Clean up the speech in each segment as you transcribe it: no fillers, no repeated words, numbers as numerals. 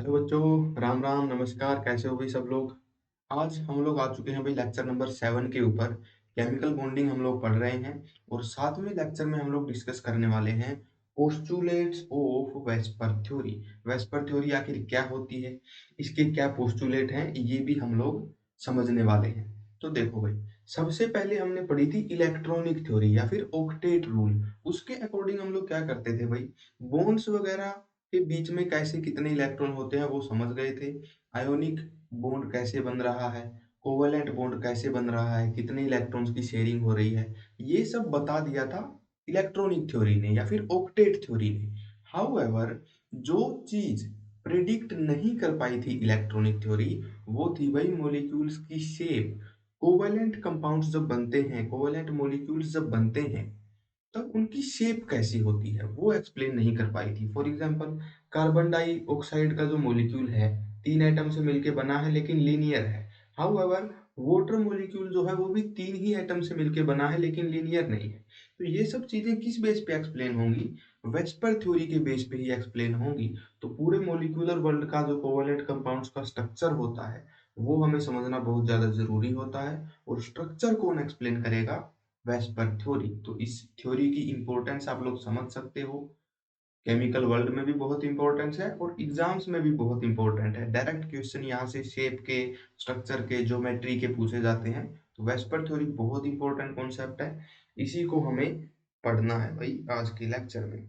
Hello बच्चों, राम राम, नमस्कार। कैसे हो भाई सब लोग। आज हम लोग आ चुके हैं भाई लेक्चर नंबर 7 के ऊपर। केमिकल बॉन्डिंग हम लोग पढ़ रहे हैं और 7वें लेक्चर में हम लोग डिस्कस करने वाले हैं postulates of VSEPR theory. VSEPR theory आखिर क्या होती है, इसके क्या पोस्टुलेट हैं, ये भी हम लोग समझने वाले हैं। तो देखो भाई, सबसे पहले हमने पढ़ी थी इलेक्ट्रॉनिक थ्योरी या फिर ऑक्टेट रूल। उसके अकॉर्डिंग हम लोग क्या करते थे भाई, बॉन्ड्स वगैरह के बीच में कैसे कितने इलेक्ट्रॉन होते हैं वो समझ गए थे। आयोनिक बॉन्ड कैसे बन रहा है, कोवेलेंट बॉन्ड कैसे बन रहा है, कितने इलेक्ट्रॉन्स की शेयरिंग हो रही है, ये सब बता दिया था इलेक्ट्रॉनिक थ्योरी ने या फिर ऑक्टेट थ्योरी ने। हाउएवर, जो चीज प्रिडिक्ट नहीं कर पाई थी इलेक्ट्रॉनिक थ्योरी, वो थी भाई मॉलिक्यूल्स की शेप। कोवेलेंट कंपाउंड्स जब बनते हैं, कोवेलेंट मॉलिक्यूल्स जब बनते हैं, तब उनकी शेप कैसी होती है वो एक्सप्लेन नहीं कर पाई थी। फॉर एग्जांपल, कार्बन डाइऑक्साइड का जो मॉलिक्यूल है, 3 एटम से मिलके बना है लेकिन लीनियर है। हाउएवर, वाटर मॉलिक्यूल जो है वो भी 3 ही एटम से मिलके बना है लेकिन लीनियर नहीं है। तो ये सब चीजें किस बेस पे एक्सप्लेन होंगी, वेस्पर थ्योरी के बेस पे ही एक्सप्लेन होंगी। तो पूरे मॉलिक्यूलर वर्ल्ड का जो कोवलेंट कंपाउंड्स का स्ट्रक्चर होता है वो हमें समझना बहुत ज्यादा जरूरी होता है। और स्ट्रक्चर कौन एक्सप्लेन करेगा, वेस्पर थ्योरी। तो इस थ्योरी की इंपॉर्टेंस आप लोग समझ सकते हो। केमिकल वर्ल्ड में भी बहुत इंपॉर्टेंस है और एग्जाम्स में भी बहुत इंपॉर्टेंट है। डायरेक्ट क्वेश्चन यहाँ से शेप के, स्ट्रक्चर के, ज्योमेट्री के पूछे जाते हैं। तो वेस्पर थ्योरी बहुत इंपॉर्टेंट कॉन्सेप्ट है, इसी को हमें पढ़ना है भाई आज के लेक्चर में।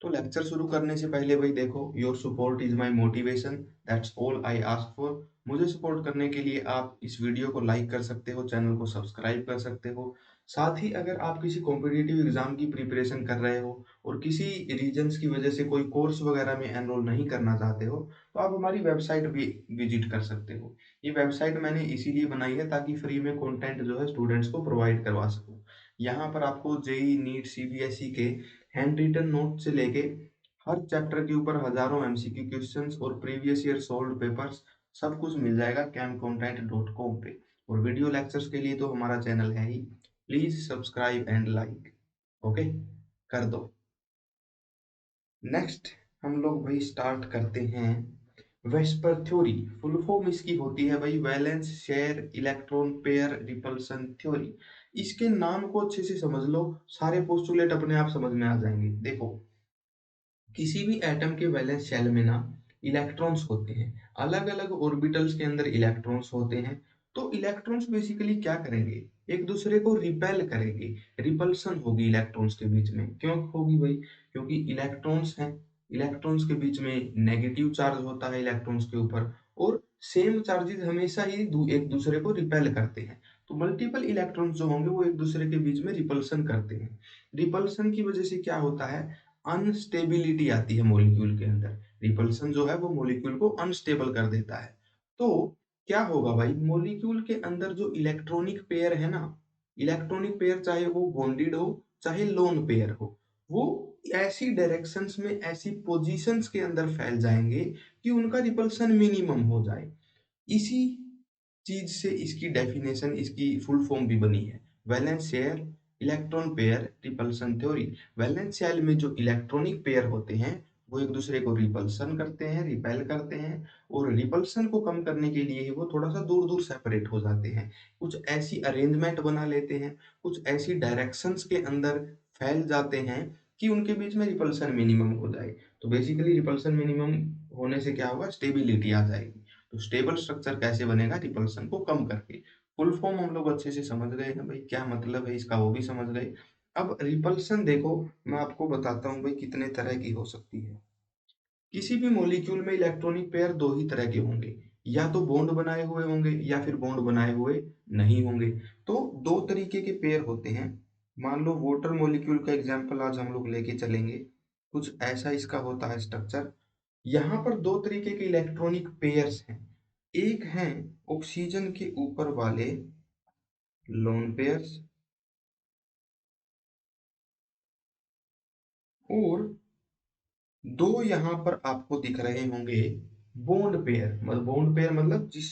तो लेक्चर शुरू करने से पहले भाई देखो, your support is my motivation, that's all I ask for. मुझे सपोर्ट करने के लिए आप इस वीडियो को लाइक कर सकते हो, चैनल को सब्सक्राइब कर सकते हो। साथ ही अगर आप किसी कॉम्पिटिटिव एग्जाम की प्रिपरेशन कर रहे हो और किसी रीजन्स की वजह से कोई कोर्स वगैरह में एनरोल नहीं करना चाहते हो, तो आप हमारी वेबसाइट भी विजिट कर सकते हो। ये वेबसाइट मैंने इसीलिए बनाई है ताकि फ्री में कंटेंट जो है स्टूडेंट्स को प्रोवाइड करवा सकूं। यहाँ पर आपको जेई, नीट, सीबीएसई के हैंड रिटन नोट से लेके हर चैप्टर के ऊपर हजारों एमसीक्यू क्वेश्चंस और प्रीवियस ईयर सॉल्व्ड पेपर्स सब कुछ मिल जाएगा camcontent.com पे। और वीडियो लेक्चर्स के लिए तो हमारा चैनल है ही। Please subscribe and like. Okay, कर दो। नेक्स्ट हम लोग भाई स्टार्ट करते हैं वेस्पर थ्योरी। फुल फॉर्म इसकी होती है भाई valence shell electron pair repulsion theory. इसके नाम को अच्छे से समझ लो, सारे पोस्टुलेट अपने आप समझ में आ जाएंगे। देखो, किसी भी एटम के वैलेंस शेल में ना इलेक्ट्रॉन्स होते हैं, अलग अलग ऑर्बिटल्स के अंदर इलेक्ट्रॉन्स होते हैं। तो इलेक्ट्रॉन्स बेसिकली क्या करेंगे, एक दूसरे को रिपेल करेंगे, रिपल्सन होगी इलेक्ट्रॉन्स के बीच में। क्यों होगी भाई, क्योंकि इलेक्ट्रॉन्स हैं, इलेक्ट्रॉन्स के बीच में नेगेटिव चार्ज होता है इलेक्ट्रॉन्स के ऊपर, और सेम चार्जेस हमेशा ही एक दूसरे को रिपेल करते हैं। तो मल्टीपल इलेक्ट्रॉन्स जो होंगे वो एक दूसरे के बीच में रिपल्सन करते हैं। रिपल्सन की वजह से क्या होता है, अनस्टेबिलिटी आती है मॉलिक्यूल के अंदर। रिपल्सन जो है वो मॉलिक्यूल को अनस्टेबल कर देता है। तो क्या होगा भाई, मॉलिक्यूल के अंदर जो इलेक्ट्रॉनिक पेयर है ना, इलेक्ट्रॉनिक पेयर चाहे वो बॉन्डेड हो चाहे लोन पेयर हो, वो ऐसी डायरेक्शंस में, ऐसी पोजीशंस के अंदर फैल जाएंगे कि उनका रिपल्सन मिनिमम हो जाए। इसी चीज से इसकी डेफिनेशन, इसकी फुल फॉर्म भी बनी है, valence shell electron pair repulsion theory. Valence shell में जो इलेक्ट्रॉनिक पेयर होते हैं वो एक दूसरे को रिपल्सन करते हैं, रिपेल करते हैं, और रिपल्सन को कम करने के लिए ही वो थोड़ा सा दूर दूर सेपरेट हो जाते हैं। कुछ ऐसी अरेंजमेंट बना लेते हैं, कुछ ऐसी डायरेक्शंस के अंदर फैल जाते हैं कि उनके बीच में रिपल्सन मिनिमम हो जाए। तो बेसिकली रिपल्सन मिनिमम होने से क्या होगा, स्टेबिलिटी आ जाएगी। तो स्टेबल स्ट्रक्चर कैसे बनेगा, रिपल्सन को कम करके। फुल फॉर्म हम लोग अच्छे से समझ गए हैं भाई, क्या मतलब है इसका वो भी समझ गए। अब रिपल्सन देखो, मैं आपको बताता हूँ भाई कितने तरह की हो सकती है। किसी भी मॉलिक्यूल में इलेक्ट्रॉनिक पेयर दो ही तरह के होंगे, या तो बॉन्ड बनाए हुए होंगे या फिर बॉन्ड बनाए हुए नहीं होंगे। तो दो तरीके के पेयर होते हैं। मान लो वाटर मॉलिक्यूल का एग्जांपल आज हम लोग लेके चलेंगे। कुछ ऐसा इसका होता है स्ट्रक्चर। यहाँ पर दो तरीके के इलेक्ट्रॉनिक पेयर्स हैं। एक हैं ऑक्सीजन के ऊपर वाले लोन पेयर्स, और दो यहाँ पर आपको दिख रहे होंगे बॉन्ड पेयर। मतलब बॉन्ड पेयर मतलब जिस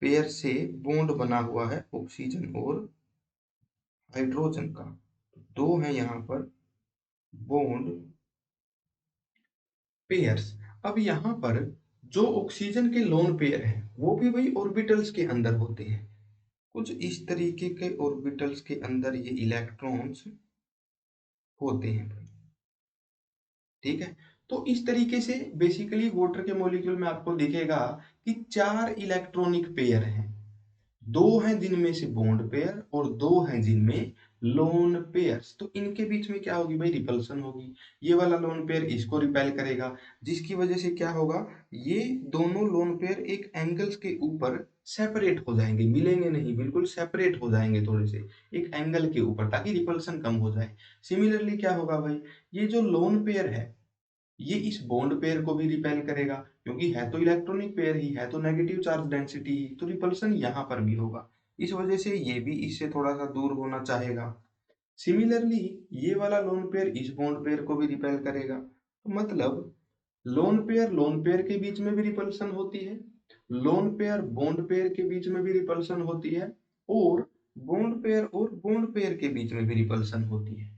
पेयर से बॉन्ड बना हुआ है ऑक्सीजन और हाइड्रोजन का। दो है यहाँ पर बॉन्ड पेयर्स। अब यहाँ पर जो ऑक्सीजन के लोन पेयर हैं वो भी वही ऑर्बिटल्स के अंदर होते हैं। कुछ इस तरीके के ऑर्बिटल्स के अंदर ये इलेक्ट्रॉन्स होते हैं भाई। ठीक है, तो इस तरीके से बेसिकली वाटर के मॉलिक्यूल में आपको दिखेगा कि 4 इलेक्ट्रॉनिक पेयर हैं। 2 हैं जिनमें से बॉन्ड पेयर और 2 हैं जिनमें लोन पेयर्स। तो इनके बीच में क्या होगी भाई? रिपल्सन होगी। ये वाला लोन पेयर इसको रिपेल करेगा, जिसकी वजह से क्या होगा? ये दोनों लोन पेयर एक एंगल्स के ऊपर सेपरेट हो जाएंगे, मिलेंगे नहीं, बिल्कुल सेपरेट हो जाएंगे थोड़े से एक एंगल के ऊपर, ताकि रिपल्सन कम हो जाए। सिमिलरली क्या होगा भाई? ये जो लोन पेयर है ये इस बॉन्ड पेयर को भी रिपेल करेगा, क्योंकि है तो इलेक्ट्रॉनिक पेयर ही, है तो नेगेटिव चार्ज डेंसिटी ही, तो रिपल्सन यहाँ पर भी होगा। इस वजह से ये भी इससे थोड़ा सा दूर होना चाहेगा। सिमिलरली ये वाला लोन पेयर इस बॉन्ड पेयर को भी रिपेल करेगा। तो मतलब लोन पेयर के बीच में भी रिपल्सन होती है, लोन पेयर बॉन्ड पेयर के बीच में भी रिपल्सन होती है, और बॉन्ड पेयर के बीच में भी रिपल्सन होती है।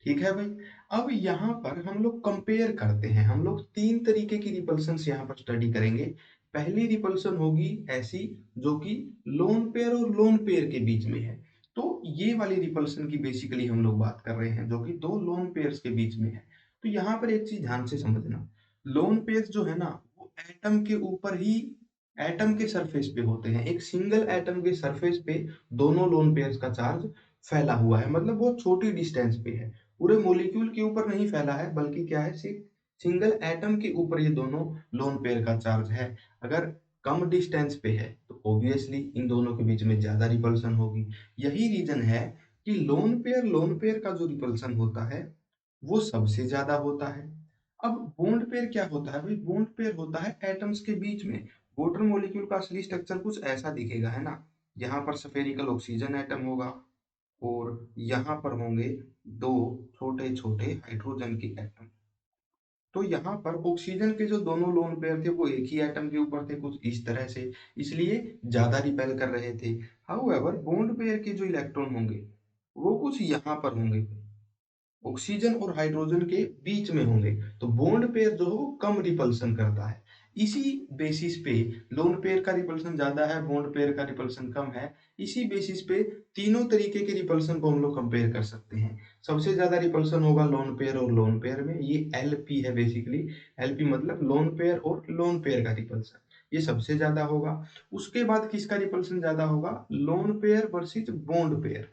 ठीक है भाई। अब यहाँ पर हम लोग कंपेयर करते हैं, हम लोग 3 तरीके की रिपल्सन यहाँ पर स्टडी करेंगे। पहली रिपल्सन होगी ऐसी जो कि लोन पेयर और लोन पेयर के बीच में है। तो ये वाली रिपल्सन की बेसिकली हम लोग बात कर रहे हैं, जो कि 2 लोन पेयर्स के बीच में है। तो यहाँ पर एक चीज ध्यान से समझना, लोन पेयर्स जो है ना वो एटम के ऊपर ही, एटम के सरफेस पे होते हैं। एक सिंगल एटम के सरफेस पे दोनों लोन पेयर्स का चार्ज फैला हुआ है, मतलब बहुत छोटी डिस्टेंस पे है, पूरे मॉलिक्यूल के ऊपर नहीं फैला है, बल्कि क्या है, सिर्फ सिंगल एटम के ऊपर ये दोनों लोन पेयर का चार्ज है। अगर कम डिस्टेंस पे है तो ऑब्वियसली इन दोनों के बीच में ज्यादा रिपल्सन होगी। यही रीजन है कि लोन पेयर का जो रिपल्सन होता है वो सबसे ज्यादा होता है। अब बॉन्ड पेयर क्या होता है भाई? बॉन्ड पेयर होता है एटम्स के बीच में। वाटर मॉलिक्यूल का असली स्ट्रक्चर कुछ ऐसा दिखेगा, है ना? यहाँ पर स्फेरिकल ऑक्सीजन एटम होगा और यहाँ पर होंगे 2 छोटे छोटे हाइड्रोजन के एटम। तो यहाँ पर ऑक्सीजन के जो दोनों लोन पेयर थे वो एक ही एटम के ऊपर थे, कुछ इस तरह से, इसलिए ज्यादा रिपेल कर रहे थे। हाउएवर बॉन्ड पेयर के जो इलेक्ट्रॉन होंगे वो कुछ यहाँ पर होंगे, ऑक्सीजन और हाइड्रोजन के बीच में होंगे। तो बॉन्ड पेयर जो है वो कम रिपल्सन करता है। इसी बेसिस पे लोन पेयर का रिपल्सन ज्यादा है, बॉन्ड पेयर का रिपल्सन कम है। इसी बेसिस पे तीनों तरीके के रिपल्सन को हम लोग कंपेयर कर सकते हैं। सबसे ज्यादा रिपल्सन होगा लोन पेयर और लोन पेयर में, ये एलपी है बेसिकली। एलपी मतलब लोन पेयर और लोन पेयर का रिपल्सन, ये सबसे ज्यादा होगा। उसके बाद किसका रिपल्सन ज्यादा होगा? Lone pair versus bond pair,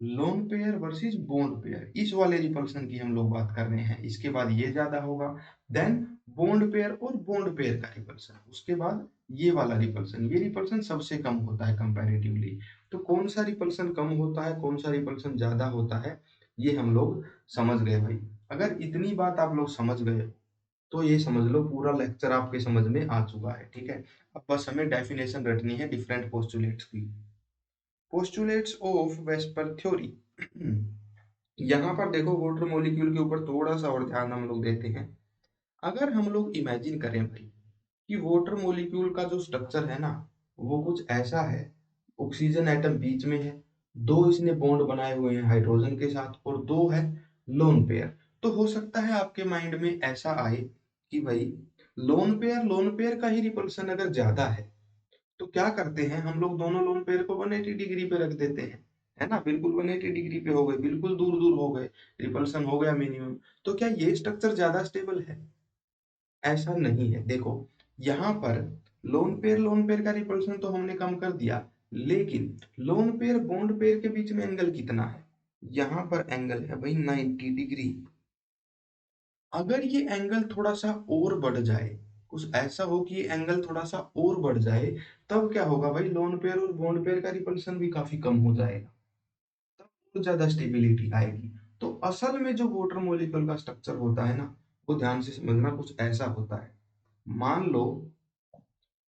lone pair versus bond pair, इस वाले रिपल्सन की हम लोग बात कर रहे हैं। इसके बाद ये ज्यादा होगा, देन बॉन्ड पेयर और बॉन्ड पेयर का रिपल्सन, उसके बाद ये वाला रिपल्सन। ये रिपल्सन सबसे कम होता है कंपैरेटिवली। तो कौन सा रिपल्सन कम होता है, कौन सा रिपल्सन ज्यादा होता है, ये हम लोग समझ गए भाई। अगर इतनी बात आप लोग समझ गए तो ये समझ लो पूरा लेक्चर आपके समझ में आ चुका है। ठीक है, अब बस हमें डेफिनेशन रटनी है डिफरेंट पोस्टुलेट्स की। Postulates of VSEPR theory. यहाँ पर देखो वाटर मॉलिक्यूल के ऊपर थोड़ा सा और ध्यान हम लोग देते हैं। अगर हम लोग इमेजिन करें भाई कि वाटर मॉलिक्यूल का जो स्ट्रक्चर है ना वो कुछ ऐसा है, ऑक्सीजन एटम बीच में है, 2 इसने बॉन्ड बनाए हुए हैं हाइड्रोजन के साथ, और 2 है लोन पेयर। तो हो सकता है आपके माइंड में ऐसा आए कि भाई लोन पेयर का ही रिपल्सन अगर ज्यादा है तो क्या करते हैं हम लोग, दोनों लोन पेयर को 180 डिग्री पे रख देते हैं, है ना? बिल्कुल 180 डिग्री पे हो गए, बिल्कुल दूर दूर हो गए, रिपल्सन हो गया मिनिमम। तो क्या ये स्ट्रक्चर ज्यादा स्टेबल है? ऐसा नहीं है। देखो यहाँ पर लोन पेयर का रिपल्सन तो हमने कम कर दिया, लेकिन लोन पेयर बॉन्ड पेयर के बीच में एंगल कितना है? यहाँ पर एंगल है भाई 90 डिग्री। अगर ये एंगल थोड़ा सा और बढ़ जाए, कुछ ऐसा हो कि ये एंगल थोड़ा सा और बढ़ जाए, तब क्या होगा भाई? लोन पेयर और बॉन्ड पेयर का रिपल्सन भी काफी कम हो जाएगा, तब बहुत ज्यादा स्टेबिलिटी आएगी। तो असल में जो वाटर मॉलिक्यूल का स्ट्रक्चर होता है ना, वो ध्यान से समझना कुछ ऐसा होता है। मान लो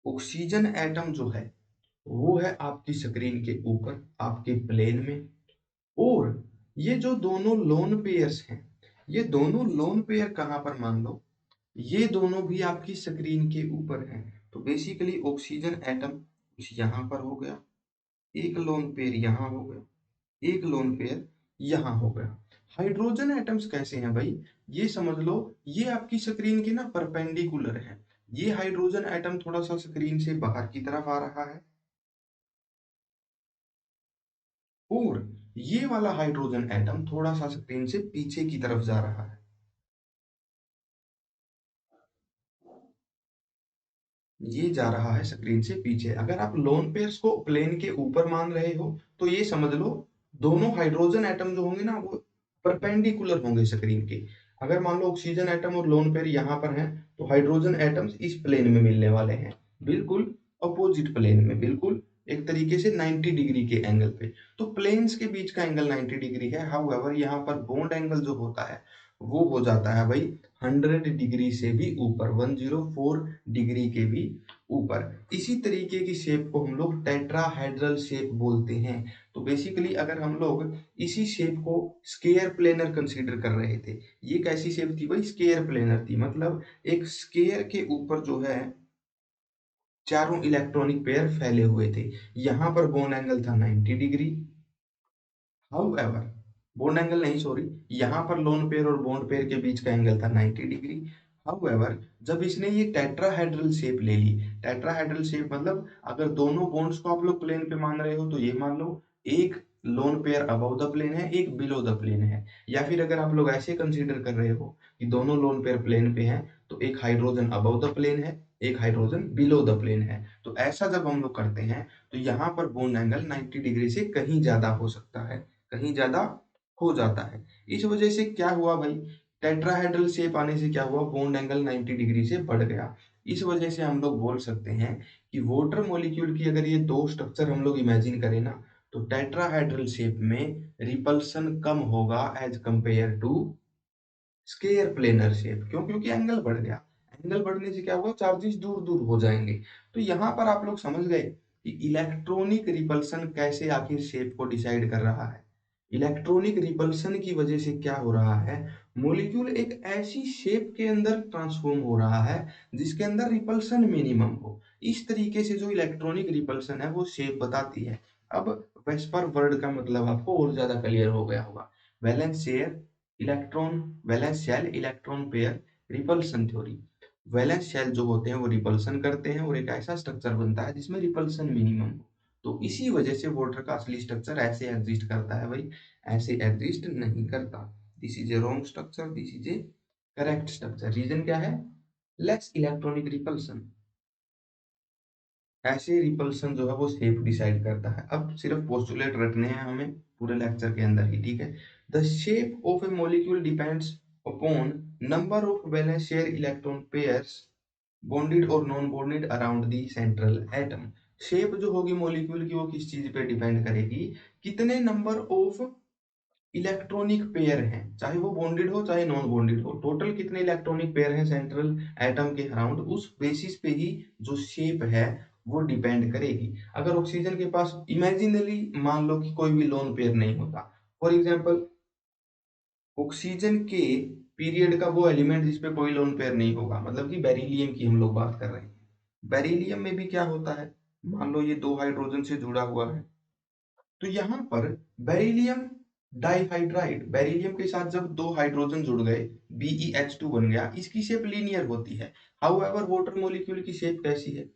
ऑक्सीजन एटम जो है वो है आपकी स्क्रीन के ऊपर, आपके प्लेन में, और ये जो दोनों लोन पेयर्स हैं, ये दोनों लोन पेयर कहाँ पर? मान लो ये दोनों भी आपकी स्क्रीन के ऊपर हैं। तो बेसिकली ऑक्सीजन एटम कुछ यहाँ पर हो गया, एक लोन पेयर यहाँ हो गया, एक लोन पेयर यहाँ हो गया। हाइड्रोजन एटम्स कैसे हैं भाई? ये समझ लो ये आपकी स्क्रीन के ना परपेंडिकुलर है, ये हाइड्रोजन एटम थोड़ा सा स्क्रीन से बाहर की तरफ आ रहा है और ये वाला हाइड्रोजन एटम थोड़ा सा स्क्रीन से पीछे की तरफ जा रहा है। ये जा रहा है स्क्रीन से पीछे। अगर आप लोन पेयर्स को प्लेन के ऊपर मान रहे हो तो ये समझ लो दोनों हाइड्रोजन एटम जो होंगे ना वो परपेंडिकुलर होंगे स्क्रीन के। अगर मान लो ऑक्सीजन एटम और लोन पेयर यहाँ पर हैं तो हाइड्रोजन एटम्स इस प्लेन में मिलने वाले हैं, बिल्कुल अपोजिट प्लेन में, बिल्कुल एक तरीके से 90 डिग्री के एंगल पे। तो प्लेन्स के बीच का एंगल 90 डिग्री है। हाउएवर यहाँ पर बॉन्ड एंगल जो होता है वो हो जाता है भाई 100 डिग्री से भी ऊपर, 104 डिग्री के भी ऊपर। इसी तरीके की शेप को हम लोग टेट्राहेड्रल शेप बोलते हैं। तो बेसिकली अगर हम लोग इसी शेप को स्केयर प्लेनर कंसीडर कर रहे थे, ये कैसी शेप थी भाई? स्केयर प्लेनर थी। मतलब एक स्केयर के ऊपर जो है चारों इलेक्ट्रॉनिक पेयर फैले हुए थे। यहाँ पर बॉन्ड एंगल था 90 डिग्री। हाउएवर बॉन्ड एंगल नहीं, सॉरी, यहाँ पर लोन पेयर और बॉन्ड पेयर के बीच का एंगल था 90 डिग्री। हाउएवर जब इसने ये टेट्राहेड्रल शेप ले ली, टेट्राहेड्रल शेप मतलब अगर दोनों बॉन्ड्स को आप लोग प्लेन पे मान रहे हो तो ये मान लो एक lone pair above the plane है, एक बिलो द प्लेन है। या फिर अगर आप लोग ऐसे कंसीडर कर रहे हो कि दोनों लोन पेयर प्लेन पे हैं तो एक हाइड्रोजन अबव द प्लेन है, एक हाइड्रोजन बिलो द प्लेन है। तो ऐसा जब हम लोग करते हैं तो यहाँ पर बॉन्ड एंगल 90 डिग्री से कहीं ज्यादा हो सकता है, कहीं ज्यादा हो जाता है। इस वजह से क्या हुआ भाई, टेट्राहेड्रल शेप आने से क्या हुआ, बॉन्ड एंगल 90 डिग्री से बढ़ गया। इस वजह से हम लोग बोल सकते हैं कि वाटर मॉलिक्यूल की अगर ये दो स्ट्रक्चर हम लोग इमेजिन करें ना तो टेट्राहेड्रल शेप में रिपल्सन कम होगा as compared to square planar shape. क्यों? क्योंकि एंगल बढ़ गया। एंगल बढ़ने से क्या होगा, चार्जेस दूर दूर हो जाएंगे। तो यहाँ पर आप लोग समझ गए कि इलेक्ट्रॉनिक रिपल्सन कैसे आखिर शेप को डिसाइड कर रहा है। इलेक्ट्रॉनिक रिपल्सन की वजह से क्या हो रहा है, मॉलिक्यूल एक ऐसी शेप के अंदर ट्रांसफॉर्म हो रहा है जिसके अंदर रिपल्सन मिनिमम हो। इस तरीके से जो इलेक्ट्रॉनिक रिपल्सन है वो शेप बताती है। अब वेस्पर वर्ड का मतलब आपको और ज्यादा क्लियर हो गया होगा। Valence shell, electron, valence shell, electron pair, repulsion theory. Valence shell जो होते हैं वो रिपल्सन करते हैं और एक ऐसा स्ट्रक्चर बनता है जिसमें रिपल्सन मिनिमम हो। तो इसी वजह से वाटर का असली स्ट्रक्चर ऐसे एग्जिस्ट करता है भाई, ऐसे एग्जिस्ट नहीं करता। This is a wrong structure, this is a correct structure. Reason क्या है? Less electronic repulsion. ऐसे रिपल्सन जो है वो शेप डिसाइड करता है। अब सिर्फ पोस्टुलेट रटने हैं हमें पूरे लेक्चर के अंदर ही, ठीक है। The shape of a molecule depends upon number of valence shell electron pairs bonded और non bonded around the central atom. Shape जो होगी मॉलिक्यूल की वो किस चीज पे डिपेंड करेगी, कितने नंबर ऑफ इलेक्ट्रॉनिक पेयर हैं, चाहे वो बॉन्डेड हो चाहे नॉन बॉन्डेड हो, टोटल कितने इलेक्ट्रॉनिक पेयर हैं सेंट्रल एटम के अराउंड, उस बेसिस पे ही जो शेप है वो डिपेंड करेगी। अगर ऑक्सीजन के पास इमेजिनली मान लो कि कोई भी लोन पेयर नहीं होता, फॉर एग्जांपल ऑक्सीजन के पीरियड का वो एलिमेंट जिसपे कोई लोन पेयर नहीं होगा, मतलब कि बेरिलियम की हम लोग बात कर रहे हैं। बेरिलियम में भी क्या होता है, मान लो ये दो हाइड्रोजन से जुड़ा हुआ है तो यहाँ पर बेरिलियम डाइहाइड्राइड, बेरिलियम के साथ जब दो हाइड्रोजन जुड़ गए BeH2 बन गया, इसकी शेप लीनियर होती है। हाउएवर वाटर मॉलिक्यूल की शेप कैसी है,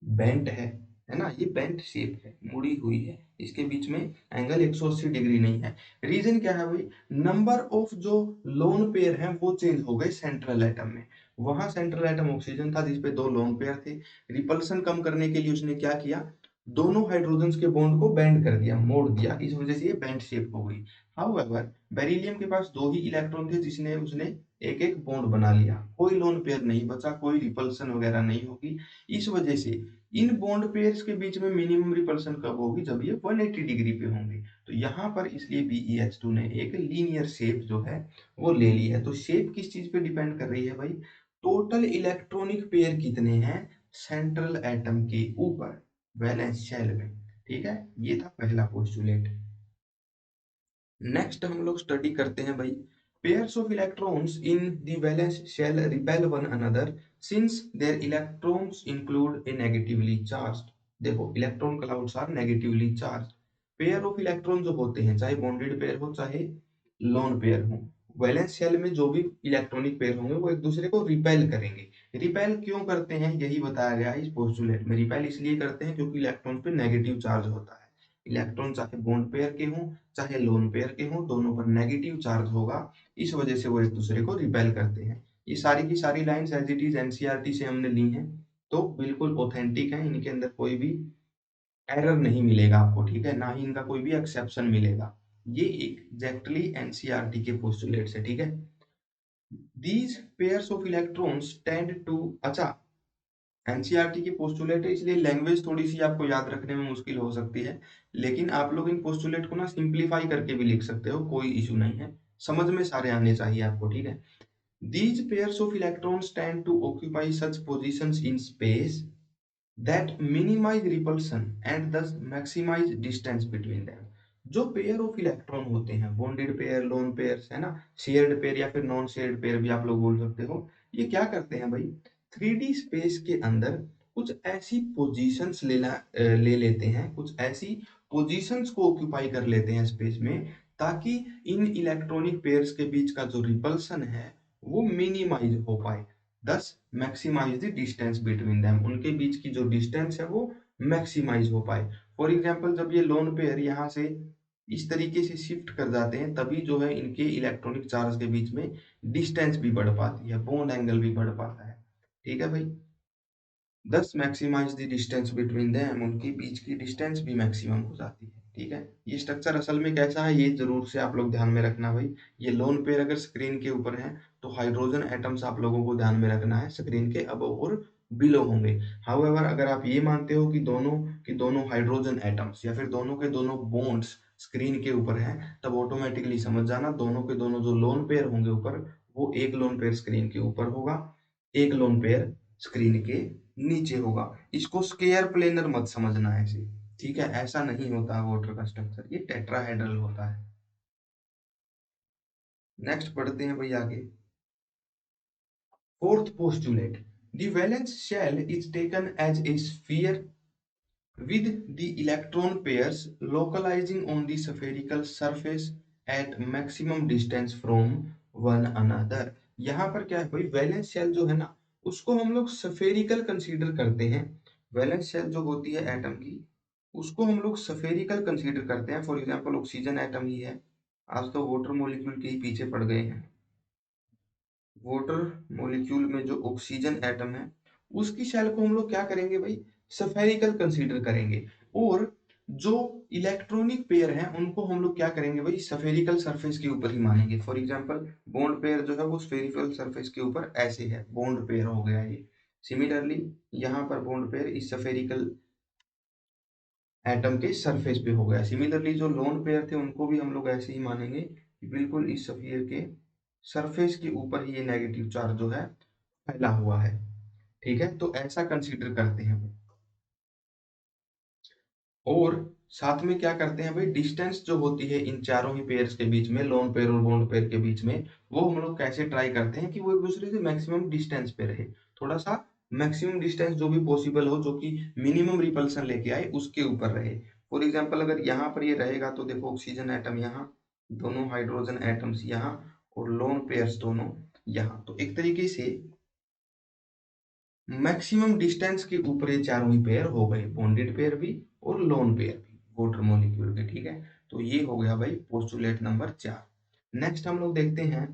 बेंट है ना, ये बेंट शेप है, मुड़ी हुई है, इसके बीच में एंगल 180 डिग्री नहीं है। रीजन क्या है भाई, नंबर ऑफ जो लोन पेयर हैं वो चेंज हो गए सेंट्रल एटम में। वहां सेंट्रल एटम ऑक्सीजन था जिसपे दो लोन पेयर थे, रिपल्सन कम करने के लिए उसने क्या किया, दोनों हाइड्रोजन्स के बॉन्ड को बेंड कर दिया, मोड़ दिया, इस वजह से ये बेंट शेप हो गई। हाउएवर बेरिलियम के पास दो ही इलेक्ट्रॉन थे जिसने उसने एक एक बॉन्ड बना लिया, कोई लोन पेयर नहीं बचा, कोई रिपल्सन वगैरह नहीं होगी। इस वजह से इन बॉन्ड पेयर्स के बीच में मिनिमम रिपल्सन कब होगी, जब ये 180 डिग्री पे होंगे। तो यहाँ पर इसलिए BeH2 ने एक लीनियर शेप जो है वो ले ली है। तो शेप किस चीज पे डिपेंड कर रही है भाई, टोटल इलेक्ट्रॉनिक पेयर कितने हैं सेंट्रल एटम के ऊपर, वैलेंस शेल में। ठीक है, ये था पहला पोस्टुलेट। नेक्स्ट हम लोग स्टडी करते हैं भाई, pairs of electrons in the valence shell repel one another since their electrons include a negatively charged. देखो electron clouds are negatively charged. Pair of electron जो होते हैं चाहे बॉन्डेड पेयर हो चाहे लोन पेयर हो, वैलेंस शेल में जो भी इलेक्ट्रॉनिक पेयर होंगे वो एक दूसरे को रिपेल करेंगे। रिपेल क्यों करते हैं यही बताया गया है इस पोस्टुलेट में। रिपेल इसलिए करते हैं क्योंकि इलेक्ट्रॉन पे नेगेटिव चार्ज होता है। इलेक्ट्रॉन चाहे बॉन्ड पेयर के हों चाहे लोन पेयर के हों, दोनों पर नेगेटिव चार्ज होगा, इस वजह से वो एक दूसरे को रिपेल करते हैं। ये सारी की सारी lines as it is NCERT से हमने ली हैं, तो बिल्कुल ऑथेंटिक है, इनके अंदर कोई भी एरर नहीं मिलेगा आपको, ठीक है, ना ही इनका कोई भी एक्सेप्शन मिलेगा। ये एग्जैक्टली एनसीईआरटी के पोस्टुलेट्स है, ठीक है। These pairs of electrons tend to, अच्छा, एनसीईआरटी की पोस्टुलेट है इसलिए लैंग्वेज थोड़ी सी आपको याद रखने में मुश्किल हो सकती है, लेकिन आप लोग इन पोस्टुलेट को ना सिंप्लीफाई करके भी लिख सकते हो, कोई इशू नहीं है, समझ में सारे आने चाहिए आपको, ठीक है। These pairs of electrons tend to occupy such positions in space that minimize repulsion and thus maximize distance between them। जो पेयर ऑफ इलेक्ट्रॉन होते हैं, बॉन्डेड पेयर, लोन पेयर्स, है ना, शेयर्ड पेयर या फिर नॉन शेयर्ड पेयर भी आप लोग बोल सकते हो, ये क्या करते हैं भाई, 3D स्पेस के अंदर कुछ ऐसी पोजीशंस ले लेते हैं, कुछ ऐसी पोजीशंस को ऑक्यूपाई कर लेते हैं स्पेस में, ताकि इन इलेक्ट्रॉनिक पेयर्स के बीच का जो रिपल्सन है वो मिनिमाइज हो पाए, thus maximise the distance between them, उनके बीच की जो डिस्टेंस है वो मैक्सिमाइज हो पाए। फॉर एग्जांपल जब ये लोन पेयर यहाँ से इस तरीके से शिफ्ट कर जाते हैं तभी जो है इनके इलेक्ट्रॉनिक चार्ज के बीच में डिस्टेंस भी बढ़ पाती है, बॉन्ड एंगल भी बढ़ पाता है, ठीक है भाई। Thus maximise the distance between them, उनके बीच की डिस्टेंस भी मैक्सिमम हो जाती है, ठीक है। ये स्ट्रक्चर असल में कैसा है ये जरूर से आप लोग ध्यान में रखना भाई। ये लोन पेयर अगर स्क्रीन के ऊपर है तो हाइड्रोजन एटम्स आप लोगों को ध्यान में रखना है स्क्रीन के अबव और बिलो होंगे। हाउएवर अगर आप ये मानते हो कि दोनों हाइड्रोजन एटम्स या फिर दोनों के दोनों बॉन्ड्स स्क्रीन के ऊपर हैं, तब ऑटोमेटिकली समझ जाना दोनों के दोनों जो लोन पेयर होंगे ऊपर, वो एक लोन पेयर स्क्रीन के ऊपर होगा, एक लोन पेयर स्क्रीन के नीचे होगा। इसको स्केयर प्लेनर मत समझना ऐसे, ठीक है, ऐसा नहीं होता वाटर का स्ट्रक्चर, ये टेट्राहेड्रल होता है। नेक्स्ट पढ़ते हैं भाई आगे। Fourth postulate, the valence shell is taken as a sphere with the electron pairs localizing on the spherical surface at maximum distance from one another। यहाँ पर क्या है भाई, वैलेंस शेल जो है ना उसको हम लोग स्फेरिकल कंसीडर करते हैं। वैलेंस शेल जो होती है एटम की उसको हम लोग स्फेरिकल कंसीडर करते हैं। फॉर एग्जांपल ऑक्सीजन एटम ही है, आज तो वाटर मॉलिक्यूल के ही पीछे पड़ गए हैं। वाटर मॉलिक्यूल में जो ऑक्सीजन एटम है उसकी शेल को हम लोग क्या करेंगे भाई, स्फेरिकल कंसीडर करेंगे, और जो इलेक्ट्रॉनिक पेयर हैं उनको हम लोग क्या करेंगे भाई, स्फेरिकल सरफेस के ऊपर ही मानेंगे। फॉर एग्जांपल बॉन्ड पेयर जो है वो स्फेरिकल सरफेस के ऊपर ऐसे है, बॉन्ड पेयर हो गया ये। सिमिलरली यहाँ पर बॉन्ड पेयर इस स्फेरिकल एटम के सरफेस पे हो गया। सिमिलरली जो लोन पेयर थे उनको भी हम लोग ऐसे ही मानेंगे कि बिल्कुल इस स्फीयर के सरफेस के ऊपर ही ये नेगेटिव चार्ज जो है फैला हुआ है, ठीक है, तो ऐसा कंसीडर करते हैं। और साथ में क्या करते हैं भाई, डिस्टेंस जो होती है इन चारों ही पेयर्स के बीच में, लोन पेयर और बॉन्ड पेयर के बीच में, वो हम लोग कैसे ट्राई करते हैं कि वो एक दूसरे से मैक्सिमम डिस्टेंस पे रहे, थोड़ा सा मैक्सिमम डिस्टेंस जो भी पॉसिबल हो, जो कि मिनिमम रिपल्सन लेके आए उसके ऊपर रहे। फॉर एग्जाम्पल अगर यहाँ पर ये रहेगा तो देखो ऑक्सीजन एटम यहाँ, दोनों हाइड्रोजन एटम्स यहाँ, और लोन पेयर्स दोनों यहाँ, तो एक तरीके से मैक्सिमम डिस्टेंस के ऊपर ये चारों ही पेयर हो गए, बॉन्डेड पेयर भी और लोन पेयर भी वाटर मॉलिक्यूल के, ठीक है। तो ये हो गया भाई पोस्टुलेट नंबर 4। नेक्स्ट हम लोग देखते हैं,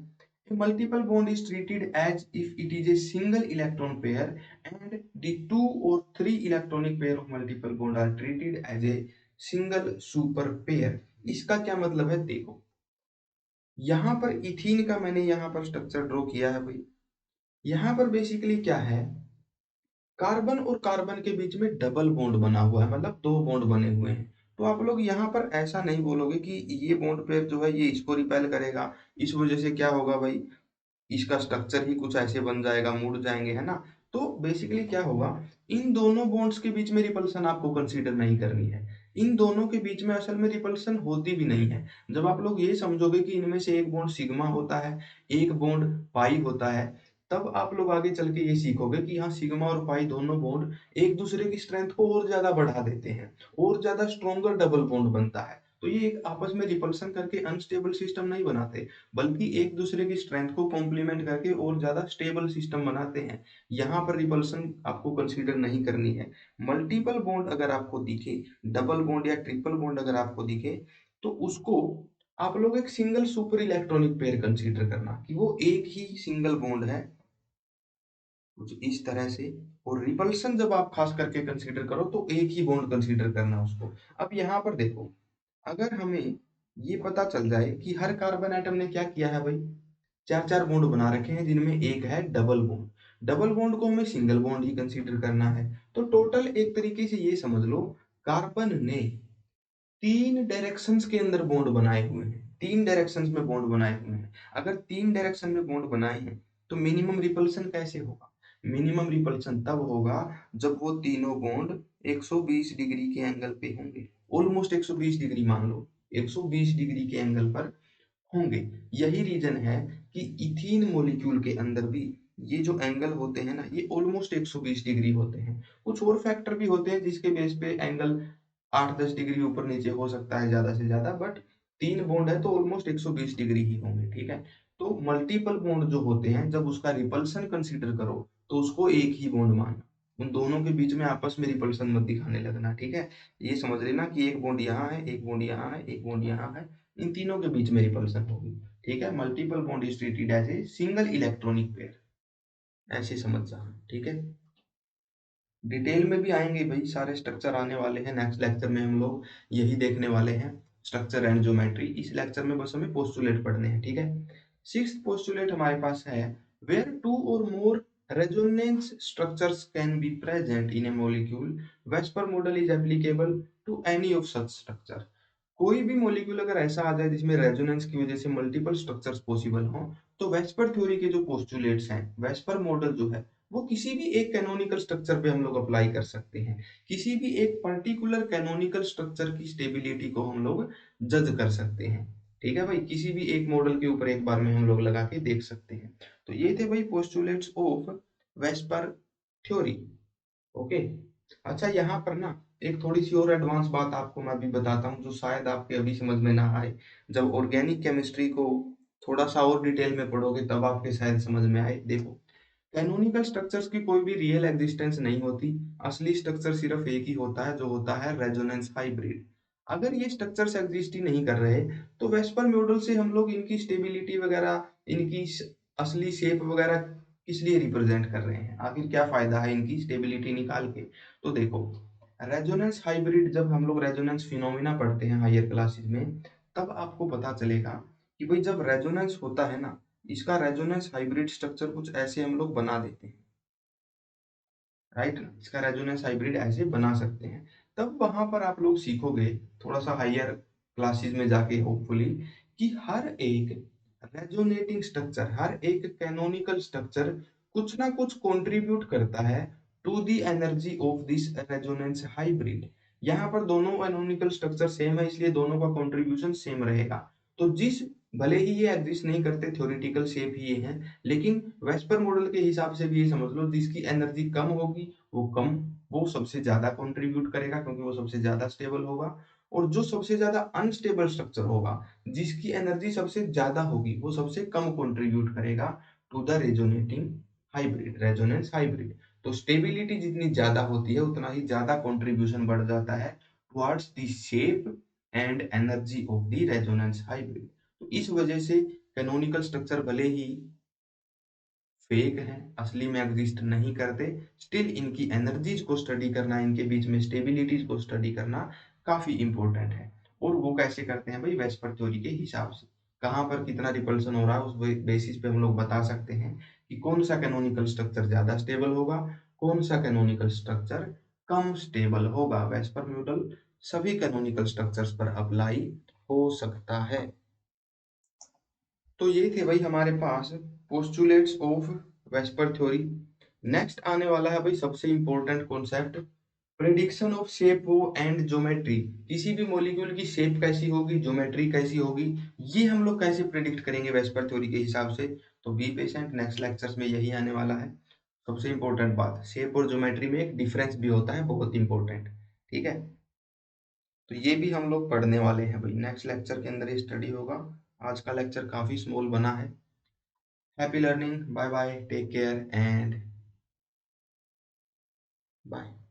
multiple bond is treated as if it is a single electron pair and the 2 और 3 electronic pair of multiple bond are treated as a single super pair. इसका क्या मतलब है देखो, यहाँ पर इथीन का मैंने यहाँ पर स्ट्रक्चर ड्रॉ किया है भाई। यहाँ पर बेसिकली क्या है, कार्बन और कार्बन के बीच में डबल बॉन्ड बना हुआ है, मतलब दो बॉन्ड बने हुए हैं। तो आप लोग यहाँ पर ऐसा नहीं बोलोगे कि ये बॉन्ड पेयर जो है ये इसको रिपेल करेगा, इस वजह से क्या होगा भाई, इसका स्ट्रक्चर ही कुछ ऐसे बन जाएगा, मुड़ जाएंगे, है ना। तो बेसिकली क्या होगा, इन दोनों बॉन्ड्स के बीच में रिपल्सन आपको कंसीडर नहीं करनी है। इन दोनों के बीच में असल में रिपल्सन होती भी नहीं है। जब आप लोग ये समझोगे कि इनमें से एक बॉन्ड सिग्मा होता है, एक बॉन्ड पाई होता है, तब आप लोग आगे चल के ये सीखोगे कि हाँ सिग्मा और पाई दोनों बॉन्ड एक दूसरे की स्ट्रेंथ को और ज्यादा बढ़ा देते हैं, और ज्यादा स्ट्रॉन्गर डबल बॉन्ड बनता है। तो ये एक आपस में रिपल्सन करके अनस्टेबल सिस्टम नहीं बनाते, बल्कि एक दूसरे की स्ट्रेंथ को कॉम्प्लीमेंट करके और ज्यादा स्टेबल सिस्टम बनाते हैं। यहाँ पर रिपल्सन आपको कंसीडर नहीं करनी है। मल्टीपल बॉन्ड अगर आपको दिखे, डबल बॉन्ड या ट्रिपल बॉन्ड अगर आपको दिखे, तो उसको आप लोग एक single super electronic pair consider करना कि वो एक ही सिंगल बॉन्ड है, कुछ इस तरह से। और रिपल्सन जब आप खास करके कंसीडर करो तो एक ही बॉन्ड कंसीडर करना उसको। अब यहाँ पर देखो, अगर हमें ये पता चल जाए कि हर कार्बन एटम ने क्या किया है भाई, चार चार बॉन्ड बना रखे हैं जिनमें एक है डबल बॉन्ड, डबल बॉन्ड को हमें सिंगल बॉन्ड ही कंसीडर करना है। तो टोटल एक तरीके से ये समझ लो, कार्बन ने तीन डायरेक्शंस के अंदर बॉन्ड बनाए हुए हैं, तीन डायरेक्शंस में बॉन्ड बनाए हुए हैं। अगर तीन डायरेक्शन में बॉन्ड बनाए हैं तो मिनिमम रिपल्सन कैसे होगा? मिनिमम रिपल्सन तब होगा जब वो तीनों बॉन्ड 120 डिग्री के एंगल पे होंगे। ऑलमोस्ट 120 डिग्री मान लो, 120 डिग्री के एंगल पर होंगे। यही रीजन है कि इथीन मॉलिक्यूल के अंदर भी ये जो एंगल होते हैं ना, ये ऑलमोस्ट 120 डिग्री होते हैं। कुछ और फैक्टर भी होते हैं जिसके बेस पे एंगल 8-10 डिग्री ऊपर नीचे हो सकता है ज्यादा से ज्यादा, बट तीन बॉन्ड है तो ऑलमोस्ट 120 डिग्री ही होंगे, ठीक है। तो मल्टीपल बॉन्ड जो होते हैं, जब उसका रिपल्सन कंसीडर करो तो उसको एक ही बॉन्ड मानना, उन दोनों के बीच में आपस में रिपल्सन मत दिखाने लगना, ठीक है। ये समझ लेना कि एक बॉन्ड यहाँ है, एक बॉन्ड यहाँ है, एक बॉन्ड यहाँ है, इन तीनों के बीच में रिपल्सन होगी, ठीक है। Multiple bond is treated as a single electronic pair, ऐसे समझ जाना, ठीक है। डिटेल में भी आएंगे भाई, सारे स्ट्रक्चर आने वाले हैं नेक्स्ट लेक्चर में, हम लोग यही देखने वाले हैं, स्ट्रक्चर एंड ज्योमेट्री। इस लेक्चर में बस हमें पोस्टुलेट पढ़ने हैं, ठीक है। सिक्स्थ पोस्टुलेट हमारे पास है, वेयर टू और more resonance structures can be present in a molecule, VSEPR model is applicable to any of such structure. कोई भी मॉलिक्यूल अगर ऐसा आ जाए जिसमें रेजोनेंस की वजह से मल्टीपल स्ट्रक्चर्स पॉसिबल हो, तो वेस्पर थ्योरी के जो पोस्टुलेट्स हैं, वेस्पर मॉडल जो है, वो किसी भी एक कैनोनिकल स्ट्रक्चर पे हम लोग अप्लाई कर सकते हैं। किसी भी एक पर्टिकुलर कैनोनिकल स्ट्रक्चर की स्टेबिलिटी को हम लोग जज कर सकते हैं, ठीक है भाई। किसी भी एक मॉडल के ऊपर एक बार में हम लोग लगा के देख सकते हैं। तो ये थे भाई postulates of VSEPR theory, okay. अच्छा, यहाँ पर ना एक थोड़ी सी और एडवांस बात आपको मैं अभी बताता हूँ, जो शायद आपके अभी समझ में ना आए। जब ऑर्गेनिक केमिस्ट्री को थोड़ा सा और डिटेल में पढ़ोगे तब आपके शायद समझ में आए। देखो, कैनोनिकल स्ट्रक्चर्स की कोई भी रियल एग्जिस्टेंस नहीं होती। असली स्ट्रक्चर सिर्फ एक ही होता है, जो होता है रेजोनेंस हाइब्रिड। अगर ये स्ट्रक्चर्स एग्जिस्ट ही नहीं कर रहे, तो वेस्पर मॉडल से हम लोग इनकी स्टेबिलिटी वगैरह, इनकी असली शेप वगैरह किस लिए रिप्रेजेंट कर रहे हैं? आखिर क्या फायदा है इनकी स्टेबिलिटी निकाल के? तो देखो, रेजोनेंस हाइब्रिड, जब हम लोग रेजोनेंस फिनोमिना पढ़ते हैं हायर क्लासेस में, तब आपको पता चलेगा कि भाई जब रेजोनेंस होता है ना, इसका रेजोनेंस हाइब्रिड स्ट्रक्चर कुछ ऐसे हम लोग बना देते हैं, राइट। इसका रेजोनेंस हाइब्रिड ऐसे बना सकते हैं। तब वहां पर आप लोग सीखोगे थोड़ा सा हायर क्लासेस में जाके होपफुली, कि हर एक रेजोनेटिंग स्ट्रक्चर, हर एक कैनोनिकल स्ट्रक्चर कुछ ना कुछ कंट्रीब्यूट करता है to the energy of this resonance hybrid. यहाँ पर दोनों कैनोनिकल स्ट्रक्चर सेम है, इसलिए दोनों का कंट्रीब्यूशन सेम रहेगा। तो जिस, भले ही ये एग्जिस्ट नहीं करते, थ्योरेटिकल शेप ही ये है, लेकिन वेस्पर मॉडल के हिसाब से भी ये समझ लो, जिसकी एनर्जी कम होगी वो सबसे ज्यादा कंट्रीब्यूट करेगा, क्योंकि वो सबसे ज्यादा स्टेबल होगा। और जो सबसे ज्यादा अनस्टेबल स्ट्रक्चर होगा, जिसकी एनर्जी सबसे ज्यादा होगी, वो सबसे कम कंट्रीब्यूट करेगा to the resonating hybrid, resonance hybrid. तो स्टेबिलिटी जितनी ज्यादा होती है, उतना ही ज्यादा कंट्रीब्यूशन बढ़ जाता है towards the shape and energy of the resonance hybrid. तो इस वजह से कैनोनिकल स्ट्रक्चर भले ही फेक हैं, असली में एग्जिस्ट नहीं करते, स्टिल इनकी एनर्जीज को स्टडी करना, इनके बीच में स्टेबिलिटीज को स्टडी करना काफी इंपॉर्टेंट है। और वो कैसे करते हैं भाई? वेस्पर थ्योरी के हिसाब से। कहाँ पर कितना रिपल्सन हो रहा है, उस बेसिस पे हम लोग बता सकते हैं कि कौन सा कैनोनिकल स्ट्रक्चर ज्यादा स्टेबल होगा, कौन सा कैनोनिकल स्ट्रक्चर कम स्टेबल होगा। वेस्पर मॉडल सभी कैनोनिकल स्ट्रक्चर्स पर अप्लाई हो सकता है। तो ये थे भाई हमारे पास postulates of VSEPR theory. Next आने वाला है भाई सबसे important concept, prediction of shape and geometry. किसी भी मॉलिक्यूल की शेप कैसी होगी, ज्योमेट्री कैसी होगी, ये हम लोग कैसे प्रिडिक्ट करेंगे वेस्पर थ्योरी के हिसाब से। तो बी पेशेंट, नेक्स्ट लेक्चर्स में यही आने वाला है। सबसे इंपॉर्टेंट बात, शेप और ज्योमेट्री में एक डिफरेंस भी होता है, बहुत इंपॉर्टेंट, ठीक है। तो ये भी हम लोग पढ़ने वाले हैं भाई, नेक्स्ट लेक्चर के अंदर ये स्टडी होगा। आज का लेक्चर काफ़ी स्मॉल बना है। Happy learning, bye bye, take care and bye.